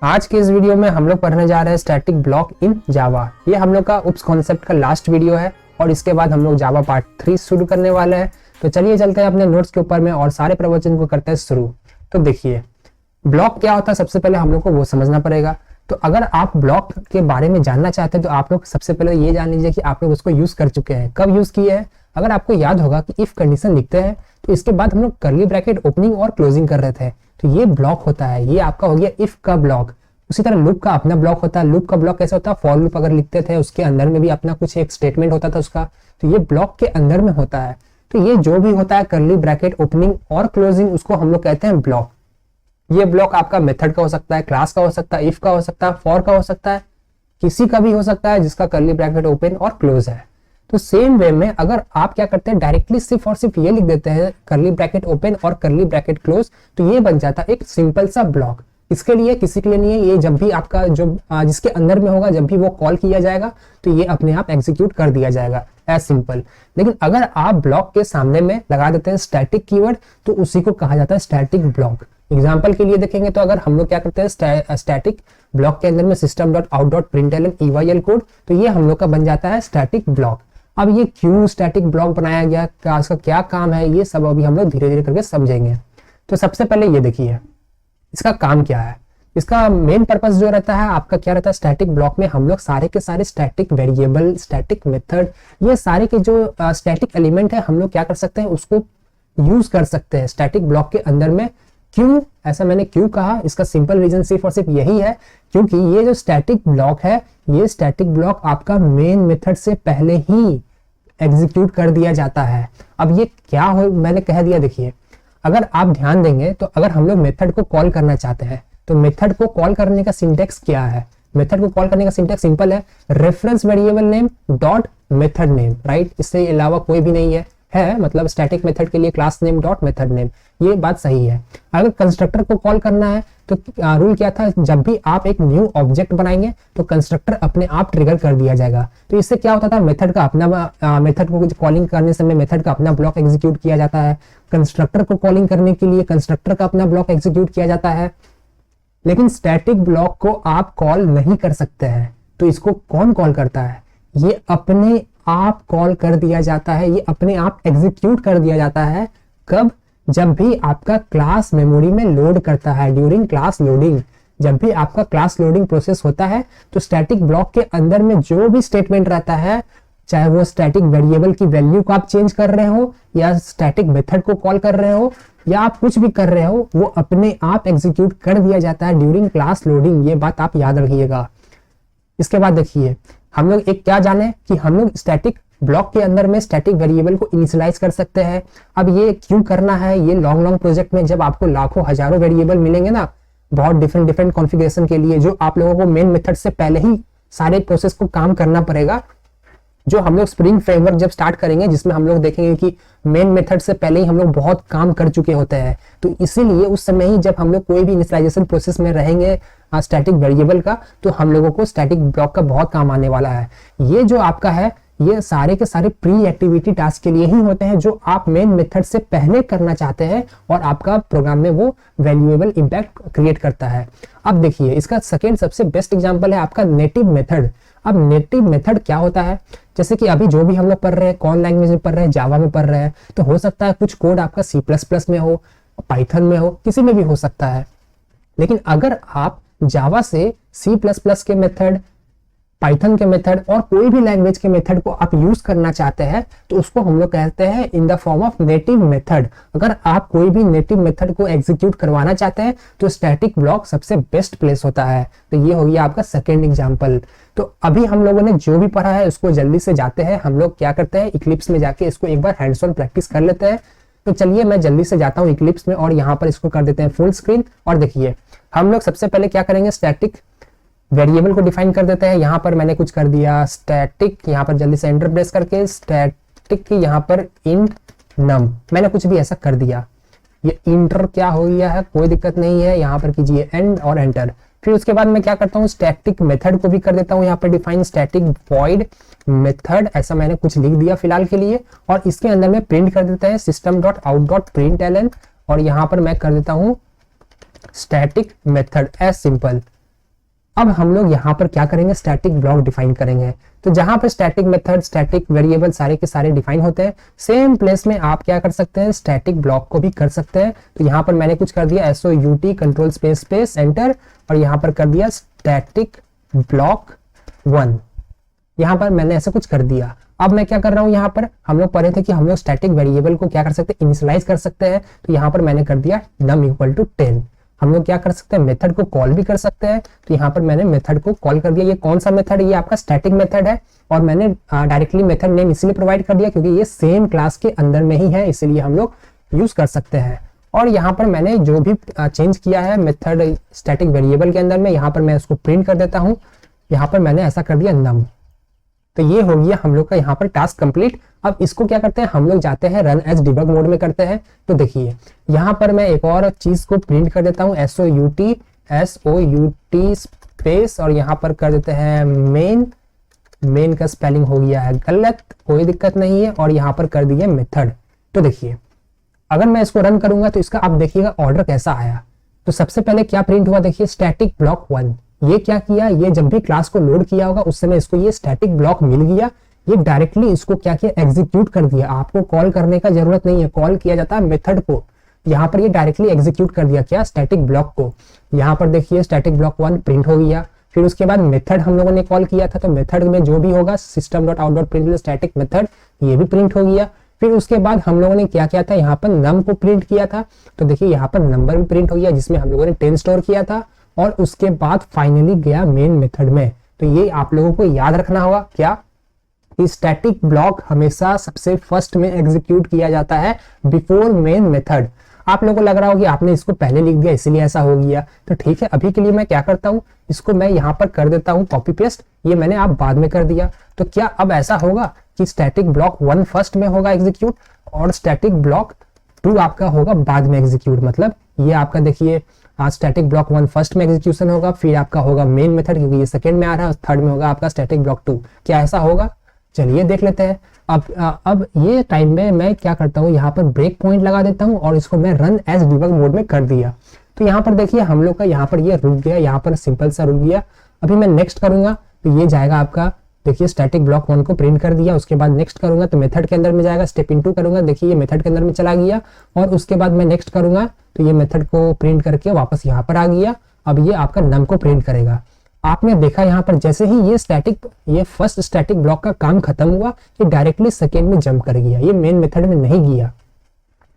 आज के इस वीडियो में हम लोग पढ़ने जा रहे हैं स्टैटिक ब्लॉक इन जावा। ये हम लोग का उप्स कॉन्सेप्ट का लास्ट वीडियो है और इसके बाद हम लोग जावा पार्ट 3 शुरू करने वाले हैं। तो चलिए चलते हैं अपने नोट्स के ऊपर में और सारे प्रवचन को करते हैं शुरू। तो देखिए ब्लॉक क्या होता है, सबसे पहले हम लोग को वो समझना पड़ेगा। तो अगर आप ब्लॉक के बारे में जानना चाहते हैं तो आप लोग सबसे पहले ये जान लीजिए कि आप लोग उसको यूज कर चुके हैं, कब यूज किए हैं। अगर आपको याद होगा कि इफ कंडीशन लिखते हैं तो इसके बाद हम लोग कर्ली ब्रैकेट ओपनिंग और क्लोजिंग कर रहे थे, तो ये ब्लॉक होता है। ये आपका हो गया इफ का ब्लॉक। उसी तरह लूप का अपना ब्लॉक होता है। लूप का ब्लॉक कैसे होता है, फॉर लूप अगर लिखते थे उसके अंदर में भी अपना कुछ एक स्टेटमेंट होता था उसका, तो ये ब्लॉक के अंदर में होता है। तो ये जो भी होता है कर्ली ब्रैकेट ओपनिंग और क्लोजिंग, उसको हम लोग कहते हैं ब्लॉक। ये ब्लॉक आपका मेथड का हो सकता है, क्लास का हो सकता है, इफ का हो सकता है, फॉर का हो सकता है, किसी का भी हो सकता है जिसका कर्ली ब्रैकेट ओपन और क्लोज है। तो सेम वे में अगर आप क्या करते हैं, डायरेक्टली सिर्फ और सिर्फ ये लिख देते हैं कर्ली ब्रैकेट ओपन और कर्ली ब्रैकेट क्लोज, तो ये बन जाता है एक सिंपल सा ब्लॉक। इसके लिए किसी के लिए नहीं है, ये जब भी आपका जो जिसके अंदर में होगा, जब भी वो कॉल किया जाएगा तो ये अपने आप एग्जीक्यूट कर दिया जाएगा, एज सिंपल। लेकिन अगर आप ब्लॉक के सामने में लगा देते हैं स्टैटिक कीवर्ड, तो उसी को कहा जाता है स्टैटिक ब्लॉक। एग्जाम्पल के लिए देखेंगे तो अगर हम लोग क्या करते हैं स्टैटिक ब्लॉक के अंदर में system.out.println EYL कोड, तो ये हम लोग का बन जाता है स्टैटिक ब्लॉक। अब ये क्यों स्टैटिक ब्लॉक बनाया गया, इसका क्या काम है, ये सब अभी हम लोग धीरे धीरे करके समझेंगे। तो सबसे पहले ये देखिए इसका काम क्या है। इसका मेन पर्पस जो रहता है आपका क्या रहता है, स्टैटिक ब्लॉक में हम लोग सारे के सारे स्टैटिक वेरिएबल, स्टैटिक मेथड, ये सारे के जो स्टैटिक एलिमेंट है हम लोग क्या कर सकते हैं, उसको यूज कर सकते हैं स्टैटिक ब्लॉक के अंदर में। क्यों ऐसा मैंने क्यों कहा, इसका सिंपल रीजन सिर्फ और सिर्फ यही है क्योंकि ये जो स्टैटिक ब्लॉक है, ये स्टैटिक ब्लॉक आपका मेन मेथड से पहले ही एग्जीक्यूट कर दिया जाता है। अब ये क्या हो मैंने कह दिया, देखिए अगर आप ध्यान देंगे तो अगर हम लोग मेथड को कॉल करना चाहते हैं तो मेथड को कॉल करने का सिंटेक्स क्या है। मेथड को कॉल करने का सिंटेक्स सिंपल है, reference variable name dot method name, right. इससे अलावा कोई भी नहीं है मतलब स्टैटिक मेथड के लिए class name dot method name, ये बात सही है। अगर कंस्ट्रक्टर को कॉल करना है तो रूल क्या था, जब भी आप एक न्यू ऑब्जेक्ट बनाएंगे तो कंस्ट्रक्टर अपने आप ट्रिगर कर दिया जाएगा। तो इससे क्या होता था, मेथड का अपना मेथड को कॉलिंग करने समय मेथड का अपना ब्लॉक एग्जीक्यूट किया जाता है, कंस्ट्रक्टर को कॉलिंग करने के लिए कंस्ट्रक्टर का अपना ब्लॉक एग्जीक्यूट किया जाता है। लेकिन स्टैटिक ब्लॉक को आप कॉल नहीं कर सकते हैं, तो इसको कौन कॉल करता है, ये अपने आप कॉल कर दिया जाता है, ये अपने आप एग्जीक्यूट कर दिया जाता है। कब, जब भी आपका क्लास मेमोरी में लोड करता है, ड्यूरिंग क्लास लोडिंग। जब भी आपका क्लास लोडिंग प्रोसेस होता है तो स्टैटिक ब्लॉक के अंदर में जो भी स्टेटमेंट रहता है, चाहे वो स्टैटिक वेरिएबल की वैल्यू को आप चेंज कर रहे हो या स्टैटिक मेथड को कॉल कर रहे हो या आप कुछ भी कर रहे हो, वो अपने आप एग्जीक्यूट कर दिया जाता है ड्यूरिंग क्लास लोडिंग। ये बात आप याद रखिएगा। इसके बाद देखिए हम लोग एक क्या जाने कि हम लोग स्टैटिक ब्लॉक के अंदर में स्टैटिक वेरिएबल को इनिशियलाइज कर सकते हैं। अब ये क्यों करना है, ये लॉन्ग प्रोजेक्ट में जब आपको लाखों हजारों वेरिएबल मिलेंगे ना, बहुत डिफरेंट कॉन्फ़िगरेशन के लिए, जो आप लोगों को मेन मेथड से पहले ही सारे प्रोसेस को काम करना पड़ेगा। जो हम लोग स्प्रिंग फ्रेमवर्क जब स्टार्ट करेंगे जिसमें हम लोग देखेंगे कि मेन मेथड से पहले ही हम लोग बहुत काम कर चुके होते हैं, तो इसीलिए उस समय ही जब हम लोग कोई भी इनिशियलाइजेशन प्रोसेस में रहेंगे स्टैटिक वेरिएबल का, तो हम लोगों को स्टैटिक ब्लॉक का बहुत काम आने वाला है। ये जो आपका है, ये सारे के सारे प्री एक्टिविटी टास्क के लिए ही होते हैं जो आप मेन मेथड से पहले करना चाहते हैं और आपका प्रोग्राम में वो वैल्यूएबल इंपैक्ट क्रिएट करता है। अब देखिए इसका सेकेंड सबसे बेस्ट एग्जांपल है आपका नेटिव मेथड। अब नेटिव मेथड क्या होता है, जैसे कि अभी जो भी हम लोग पढ़ रहे हैं, कौन लैंग्वेज में पढ़ रहे हैं, जावा में पढ़ रहे हैं, तो हो सकता है कुछ कोड आपका C++ में हो, पाइथन में हो, किसी में भी हो सकता है। लेकिन अगर आप जावा से C++ के मेथड, पाइथन के मेथड और कोई भी लैंग्वेज के मेथड को आप यूज करना चाहते हैं तो उसको हम लोग कहते हैं in the form of native method. अगर आप कोई भी नेटिव मेथड को एग्जीक्यूट करवाना चाहते हैं तो स्टैटिक ब्लॉक सबसे बेस्ट प्लेस होता है। तो ये हो गया आपका सेकेंड एग्जांपल। तो अभी हम लोगों ने जो भी पढ़ा है उसको जल्दी से जाते हैं, हम लोग क्या करते हैं इक्लिप्स में जाके इसको एक बार हैंड्स ऑन प्रैक्टिस कर लेते हैं। तो चलिए मैं जल्दी से जाता हूँ इक्लिप्स में और यहाँ पर इसको कर देते हैं फुल स्क्रीन। और देखिए हम लोग सबसे पहले क्या करेंगे, स्टैटिक वेरिएबल को डिफाइन कर देते हैं। यहाँ पर मैंने कुछ कर दिया स्टैटिक, यहाँ पर जल्दी से एंटर प्रेस करके स्टैटिक यहाँ पर इंट नम, मैंने कुछ भी ऐसा कर दिया। ये इंटर क्या हो गया है, कोई दिक्कत नहीं है, यहाँ पर कीजिए एंड और एंटर। फिर उसके बाद मैं क्या करता हूँ, स्टैटिक मेथड को भी कर देता हूँ यहाँ पर डिफाइन, स्टैटिक वॉइड मेथड, ऐसा मैंने कुछ लिख दिया फिलहाल के लिए। और इसके अंदर में प्रिंट कर देता है system.out.println और यहाँ पर मैं कर देता हूँ स्टैटिक मेथड, एज सिंपल। अब हम लोग यहाँ पर क्या करेंगे, स्टैटिक ब्लॉक डिफाइन करेंगे। तो जहां पर स्टैटिक मेथड, स्टैटिक वेरिएबल सारे के सारे डिफाइन होते हैं, सेम प्लेस में आप क्या कर सकते हैं, स्टैटिक ब्लॉक को भी कर सकते हैं। तो यहाँ पर मैंने कुछ कर दिया SOUT control space space enter, और यहाँ पर कर दिया स्टैटिक ब्लॉक 1। यहाँ पर मैंने ऐसा कुछ कर दिया। अब मैं क्या कर रहा हूँ, यहाँ पर हम लोग पढ़े थे कि हम लोग स्टैटिक वेरिएबल को क्या कर सकते हैं, इनिशियलाइज कर सकते हैं। तो यहाँ पर मैंने कर दिया num = 10। हम लोग क्या कर सकते हैं, मेथड को कॉल भी कर सकते हैं। तो यहाँ पर मैंने मेथड को कॉल कर दिया। ये कौन सा मेथड है, ये आपका स्टैटिक मेथड है, और मैंने डायरेक्टली मेथड नेम इसलिए प्रोवाइड कर दिया क्योंकि ये सेम क्लास के अंदर में ही है, इसीलिए हम लोग यूज कर सकते हैं। और यहाँ पर मैंने जो भी चेंज किया है मेथड स्टैटिक वेरिएबल के अंदर में, यहाँ पर मैं उसको प्रिंट कर देता हूँ। यहाँ पर मैंने ऐसा कर दिया num। तो ये हो गया हम लोग का यहाँ पर टास्क कंप्लीट। अब इसको क्या करते हैं, हम लोग जाते हैं रन एज डिबग मोड में करते हैं। तो देखिए यहाँ पर मैं एक और चीज को प्रिंट कर देता हूँ, SOUT स्पेस, और यहाँ पर कर देते हैं मेन का स्पेलिंग हो गया है गलत, कोई दिक्कत नहीं है, और यहाँ पर कर दिए मेथड। तो देखिए अगर मैं इसको रन करूंगा तो इसका आप देखिएगा ऑर्डर कैसा आया। तो सबसे पहले क्या प्रिंट हुआ, देखिए स्टैटिक ब्लॉक 1। ये क्या किया, ये जब भी क्लास को लोड किया होगा उस समय इसको ये स्टैटिक ब्लॉक मिल गया, ये डायरेक्टली इसको क्या किया, एग्जीक्यूट कर दिया। आपको कॉल करने का जरूरत नहीं है, कॉल किया जाता है मेथड को। यहाँ पर ये डायरेक्टली एग्जीक्यूट कर दिया क्या, स्टैटिक ब्लॉक को। यहाँ पर देखिए स्टैटिक ब्लॉक 1 प्रिंट हो गया। फिर उसके बाद मेथड हम लोगों ने कॉल किया था, तो मेथड में जो भी होगा system.out.println स्टैटिक मेथड, ये भी प्रिंट हो गया। फिर उसके बाद हम लोगों ने क्या किया था, यहाँ पर num को प्रिंट किया था। तो देखिए यहाँ पर नंबर भी प्रिंट हो गया जिसमें हम लोगों ने 10 स्टोर किया था, और उसके बाद फाइनली गया मेन मेथड में। तो ये आप लोगों को याद रखना होगा क्या, कि स्टैटिक ब्लॉक हमेशा सबसे फर्स्ट में एग्जीक्यूट किया जाता है बिफोर मेन मेथड। आप लोगों को लग रहा होगा कि आपने इसको पहले लिख दिया इसीलिए ऐसा हो गया। तो ठीक है, अभी के लिए मैं क्या करता हूँ, इसको मैं यहाँ पर कर देता हूँ कॉपी पेस्ट। ये मैंने आप बाद में कर दिया। तो क्या अब ऐसा होगा कि स्टैटिक ब्लॉक 1 फर्स्ट में होगा एग्जीक्यूट, और स्टैटिक ब्लॉक 2 आपका होगा बाद में एग्जीक्यूट। मतलब ये आपका देखिए स्टैटिक ब्लॉक 1 फर्स्ट में एग्जीक्यूशन होगा, फिर आपका होगा मेन मेथड क्योंकि ये सेकंड में आ रहा है, थर्ड में होगा आपका स्टैटिक ब्लॉक 2। क्या ऐसा होगा, चलिए देख लेते हैं। अब ये टाइम में मैं क्या करता हूँ, यहाँ पर ब्रेक पॉइंट लगा देता हूँ और इसको मैं रन एज डिबग मोड में कर दिया। तो यहाँ पर देखिए हम लोग का यहाँ पर ये रुक गया, यहाँ पर सिंपल सा रुक गया। अभी मैं नेक्स्ट करूंगा तो ये जाएगा आपका, देखिए स्टैटिक ब्लॉक 1 को प्रिंट कर दिया। उसके बाद नेक्स्ट करूंगा तो मेथड के अंदर में जाएगा, स्टेप इनटू करूंगा, देखिए ये मेथड के अंदर में चला गया। और उसके बाद मैं नेक्स्ट करूंगा तो ये मेथड को प्रिंट करके वापस यहाँ पर आ गया। अब ये आपका नम को प्रिंट करेगा। आपने देखा यहाँ पर जैसे ही ये फर्स्ट स्टैटिक ब्लॉक का काम खत्म हुआ, ये डायरेक्टली सेकेंड में जंप कर गया, ये मेन मेथड में नहीं गया।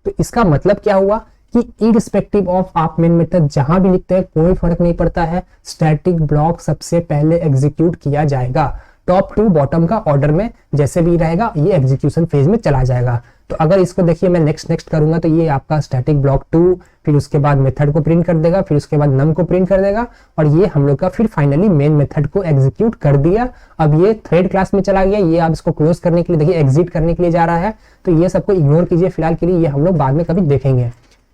तो इसका मतलब क्या हुआ कि इररिस्पेक्टिव ऑफ आप मेन मेथड जहां भी लिखते हैं कोई फर्क नहीं पड़ता है, स्टैटिक ब्लॉक सबसे पहले एग्जीक्यूट किया जाएगा। टॉप टू बॉटम का ऑर्डर में जैसे भी रहेगा ये एग्जीक्यूशन फेज में चला जाएगा। तो अगर इसको देखिए मैं नेक्स्ट करूंगा तो ये आपका स्टैटिक ब्लॉक 2, फिर उसके बाद मेथड को प्रिंट कर देगा, फिर उसके बाद नम को प्रिंट कर देगा, और ये हम लोग का फिर फाइनली मेन मेथड को एग्जीक्यूट कर दिया। अब ये थ्रेड क्लास में चला गया, ये आप इसको क्लोज करने के लिए देखिए एग्जिट करने के लिए जा रहा है। तो ये सबको इग्नोर कीजिए फिलहाल के लिए, ये हम लोग बाद में कभी देखेंगे।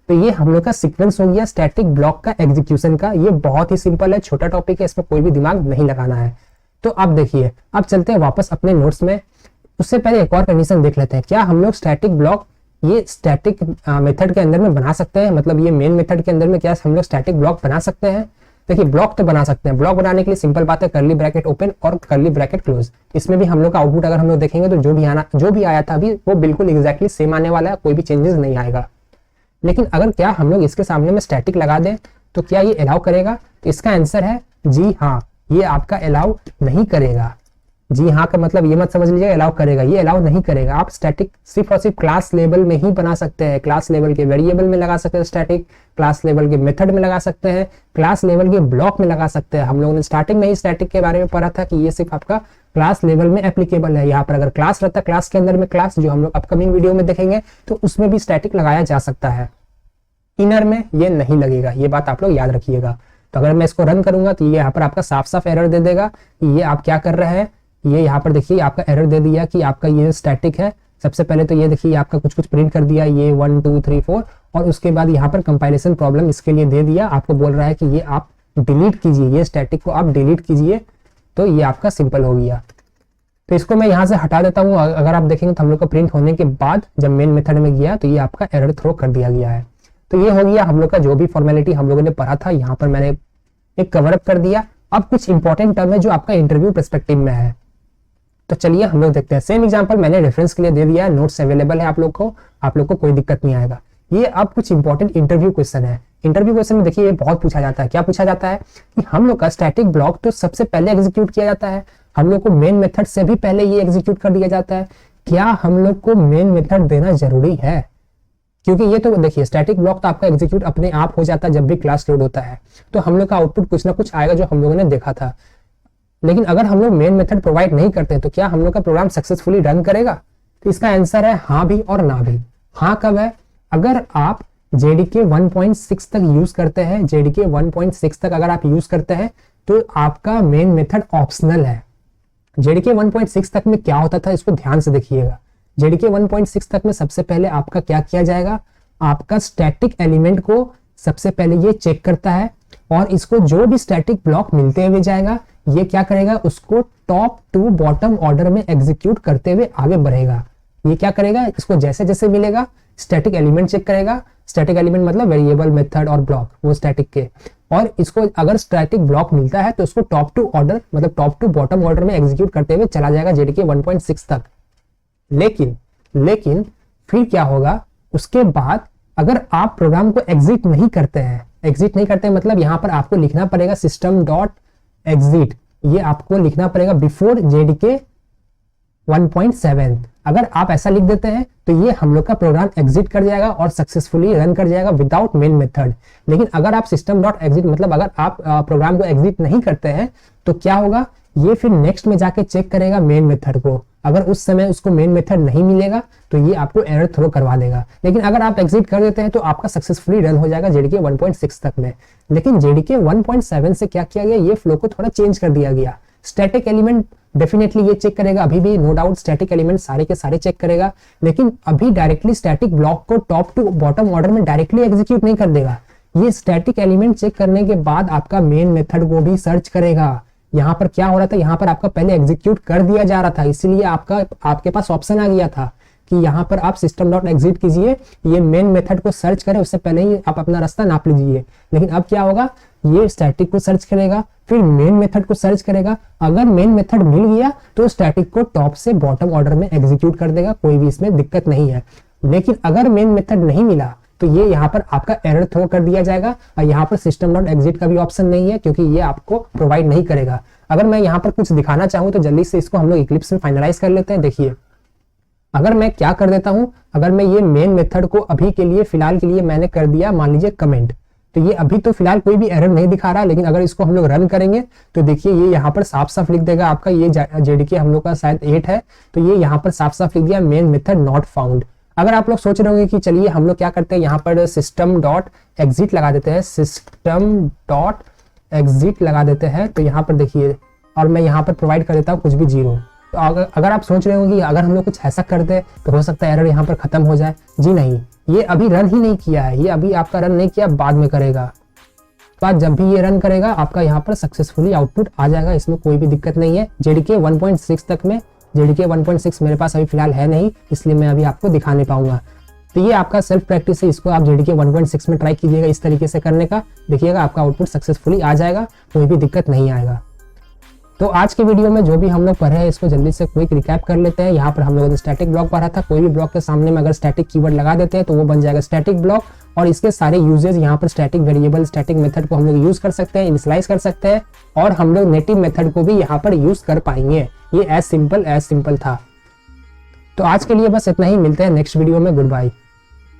तो ये हम लोग का सीक्वेंस हो गया स्टैटिक ब्लॉक का एग्जीक्यूशन का। ये बहुत ही सिंपल है, छोटा टॉपिक है, इसमें कोई भी दिमाग नहीं लगाना है। तो अब देखिए, अब चलते हैं वापस अपने नोट्स में। उससे पहले एक और कंडीशन देख लेते हैं, क्या हम लोग स्टैटिक ब्लॉक ये स्टैटिक मेथड के अंदर में बना सकते हैं, मतलब ये मेन मेथड के अंदर में क्या हम लोग स्टैटिक ब्लॉक बना सकते हैं। देखिए ब्लॉक तो बना सकते हैं, ब्लॉक बनाने के लिए सिंपल बात है, कर्ली ब्रैकेट ओपन और कर्ली ब्रैकेट क्लोज। इसमें भी हम लोग का आउटपुट अगर हम लोग देखेंगे तो जो भी आया था अभी वो बिल्कुल एग्जैक्टली सेम आने वाला है, कोई भी चेंजेस नहीं आएगा। लेकिन अगर क्या हम लोग इसके सामने में स्टैटिक लगा दें तो क्या ये अलाउ करेगा? तो इसका आंसर है जी हाँ, ये आपका अलाउ नहीं करेगा। जी हाँ का मतलब ये मत समझ लीजिए अलाउ करेगा, ये अलाउ नहीं करेगा। आप स्टैटिक सिर्फ और सिर्फ क्लास लेवल में ही बना सकते हैं, क्लास लेवल के वेरिएबल में लगा सकते हैं स्टैटिक, क्लास लेवल के मेथड में लगा सकते हैं, क्लास लेवल के ब्लॉक में लगा सकते हैं। हम लोगों ने स्टार्टिंग में ही स्टैटिक के बारे में पढ़ा था कि ये सिर्फ आपका क्लास लेवल में एप्लीकेबल है। यहाँ पर अगर क्लास रहता, क्लास के अंदर में क्लास, जो हम लोग अपकमिंग वीडियो में देखेंगे, तो उसमें भी स्टैटिक लगाया जा सकता है। इनर में ये नहीं लगेगा, ये बात आप लोग याद रखिएगा। तो अगर मैं इसको रन करूंगा तो ये यहाँ पर आपका साफ साफ एरर दे देगा कि ये आप क्या कर रहे हैं। ये यहाँ पर देखिए आपका एरर दे दिया कि आपका ये स्टैटिक है। सबसे पहले तो ये देखिए आपका कुछ प्रिंट कर दिया, ये 1 2 3 4, और उसके बाद यहाँ पर कंपाइलेशन प्रॉब्लम इसके लिए दे दिया। आपको बोल रहा है कि ये आप डिलीट कीजिए, ये स्टैटिक को आप डिलीट कीजिए। तो ये आपका सिंपल हो गया। तो इसको मैं यहाँ से हटा देता हूँ। अगर आप देखेंगे तो हम लोग का प्रिंट होने के बाद जब मेन मेथड में गया तो ये आपका एरर थ्रो कर दिया गया है। तो ये हो गया हम लोग का जो भी फॉर्मेलिटी हम लोगों ने पढ़ा था, यहाँ पर मैंने एक कवर अप कर दिया। अब कुछ इंपॉर्टेंट टर्म है जो आपका इंटरव्यू पर्सपेक्टिव में है। तो चलिए हम लोग देखते हैं। सेम एग्जांपल मैंने रेफरेंस के लिए दे दिया है, नोट्स अवेलेबल है आप लोग को कोई दिक्कत नहीं आएगा। ये अब कुछ इंपॉर्टेंट इंटरव्यू क्वेश्चन है। इंटरव्यू क्वेश्चन में देखिए ये बहुत पूछा जाता है। क्या पूछा जाता है कि हम लोग का स्टैटिक ब्लॉक तो सबसे पहले एग्जीक्यूट किया जाता है, हम लोग को मेन मेथड से भी पहले ये एग्जीक्यूट कर दिया जाता है, क्या हम लोग को मेन मेथड देना जरूरी है? क्योंकि ये तो देखिए स्टैटिक ब्लॉक तो आपका एग्जीक्यूट अपने आप हो जाता है जब भी क्लास लोड होता है, तो हम लोग का आउटपुट कुछ ना कुछ आएगा जो हम लोगों ने देखा था। लेकिन अगर हम लोग मेन मेथड प्रोवाइड नहीं करते तो क्या हम लोग का प्रोग्राम सक्सेसफुली रन करेगा? तो इसका आंसर है हाँ भी और ना भी। हाँ कब है? अगर आप JDK 1.6 तक यूज करते हैं, JDK 1.6 तक अगर आप यूज करते हैं तो आपका मेन मेथड ऑप्शनल है। JDK 1.6 तक में क्या होता था इसको ध्यान से देखिएगा। JDK 1.6 तक में सबसे पहले आपका क्या किया जाएगा, आपका स्टैटिक एलिमेंट को सबसे पहले ये चेक करता है और इसको जो भी स्टैटिक ब्लॉक मिलते हुए जाएगा ये क्या करेगा, उसको टॉप टू बॉटम ऑर्डर में एग्जीक्यूट करते हुए आगे बढ़ेगा। ये क्या करेगा, इसको जैसे जैसे मिलेगा स्टैटिक एलिमेंट चेक करेगा। स्टैटिक एलिमेंट मतलब वेरिएबल, मेथड और ब्लॉक, वो स्टैटिक के। और इसको अगर स्टैटिक ब्लॉक मिलता है तो उसको टॉप टू ऑर्डर मतलब टॉप टू बॉटम ऑर्डर में एग्जीक्यूट करते हुए चला जाएगा JDK 1.6 तक। लेकिन फिर क्या होगा, उसके बाद अगर आप प्रोग्राम को एग्जिट नहीं करते मतलब यहां पर आपको लिखना पड़ेगा system.exit, ये आपको लिखना पड़ेगा बिफोर JDK 1.7। अगर आप ऐसा लिख देते हैं तो ये हम लोग का प्रोग्राम एग्जिट कर जाएगा और सक्सेसफुली रन कर जाएगा विदाउट मेन मेथड। लेकिन अगर आप system.exit मतलब अगर आप प्रोग्राम को एग्जिट नहीं करते हैं तो क्या होगा, ये फिर नेक्स्ट में जाके चेक करेगा मेन मेथड को। अगर उस समय उसको मेन मेथड नहीं मिलेगा तो ये आपको एरर थ्रो करवा देगा। लेकिन अगर आप एग्जिट कर देते हैं तो आपका सक्सेसफुली रन हो जाएगा JDK 1.6 तक में। लेकिन JDK 1.7 से क्या किया गया, ये फ्लो को थोड़ा चेंज कर दिया गया। स्टैटिक एलिमेंट डेफिनेटली ये चेक करेगा, अभी भी नो डाउट स्टैटिक एलिमेंट सारे के सारे चेक करेगा, लेकिन अभी डायरेक्टली स्टैटिक ब्लॉक को टॉप टू बॉटम ऑर्डर में डायरेक्टली एग्जीक्यूट नहीं कर देगा। ये स्टैटिक एलिमेंट चेक करने के बाद आपका मेन मेथड को भी सर्च करेगा। यहाँ पर क्या हो रहा था, यहाँ पर आपका पहले एग्जीक्यूट कर दिया जा रहा था, इसीलिए आपके पास ऑप्शन आ गया था कि यहाँ पर आप system.exit कीजिए, ये मेन मेथड को सर्च करें, उससे पहले ही आप अपना रास्ता नाप लीजिए। लेकिन अब क्या होगा, ये स्टैटिक को सर्च करेगा, फिर मेन मेथड को सर्च करेगा। अगर मेन मेथड मिल गया तो स्टैटिक को टॉप से बॉटम ऑर्डर में एग्जीक्यूट कर देगा, कोई भी इसमें दिक्कत नहीं है। लेकिन अगर मेन मेथड नहीं मिला तो ये यहाँ पर आपका एरर थ्रो कर दिया जाएगा और यहाँ पर system.exit का भी ऑप्शन नहीं है क्योंकि ये आपको प्रोवाइड नहीं करेगा। अगर मैं यहाँ पर कुछ दिखाना चाहूँ तो जल्दी से इसको हम लोग इक्लिप्स में फाइनलाइज कर लेते हैं। देखिए अगर मैं क्या कर देता हूँ, अगर मैं ये मेन मेथड को अभी के लिए फिलहाल के लिए मैंने कर दिया मान लीजिए कमेंट, तो ये अभी तो फिलहाल कोई भी एरर नहीं दिखा रहा। लेकिन अगर इसको हम लोग रन करेंगे तो देखिए ये यहाँ पर साफ साफ लिख देगा आपका, ये JDK हम लोग का शायद 8 है तो ये यहाँ पर साफ साफ लिख दिया मेन मेथड नॉट फाउंड। अगर आप लोग सोच रहे होंगे कि चलिए हम लोग क्या करते हैं, यहाँ पर system.exit लगा देते हैं, system.exit लगा देते हैं, तो यहाँ पर देखिए और मैं यहाँ पर प्रोवाइड कर देता हूँ कुछ भी 0। तो अगर आप सोच रहे होंगे कि अगर हम लोग कुछ ऐसा कर दे तो हो सकता है एरर यहाँ पर खत्म हो जाए, जी नहीं, ये अभी रन ही नहीं किया है, ये अभी आपका रन नहीं किया, बाद में करेगा। बाद जब भी ये रन करेगा आपका यहाँ पर सक्सेसफुली आउटपुट आ जाएगा, इसमें कोई भी दिक्कत नहीं है। JDK 1.6 तक में, JDK 1.6 मेरे पास अभी फिलहाल है नहीं, इसलिए मैं अभी आपको दिखा नहीं पाऊंगा। तो ये आपका सेल्फ प्रैक्टिस है, इसको आप JDK 1.6 में ट्राई कीजिएगा इस तरीके से करने का, देखिएगा आपका आउटपुट सक्सेसफुली आ जाएगा, कोई भी दिक्कत नहीं आएगा। तो आज के वीडियो में जो भी हम लोग पढ़े हैं इसको जल्दी से क्विक रिकैप कर लेते हैं। यहाँ पर हम लोगों ने स्टैटिक ब्लॉक पढ़ा था, कोई भी ब्लॉक के सामने में अगर स्टैटिक कीवर्ड लगा देते हैं तो वो बन जाएगा स्टैटिक ब्लॉक, और इसके सारे यूजेस यहाँ पर स्टैटिक वेरिएबल, स्टैटिक मेथड को हम लोग यूज कर सकते हैं, इनिशियलाइज कर सकते हैं, और हम लोग नेटिव मेथड को भी यहाँ पर यूज कर पाएंगे। ये एज सिंपल था। तो आज के लिए बस इतना ही, मिलते हैं नेक्स्ट वीडियो में, गुड बाय।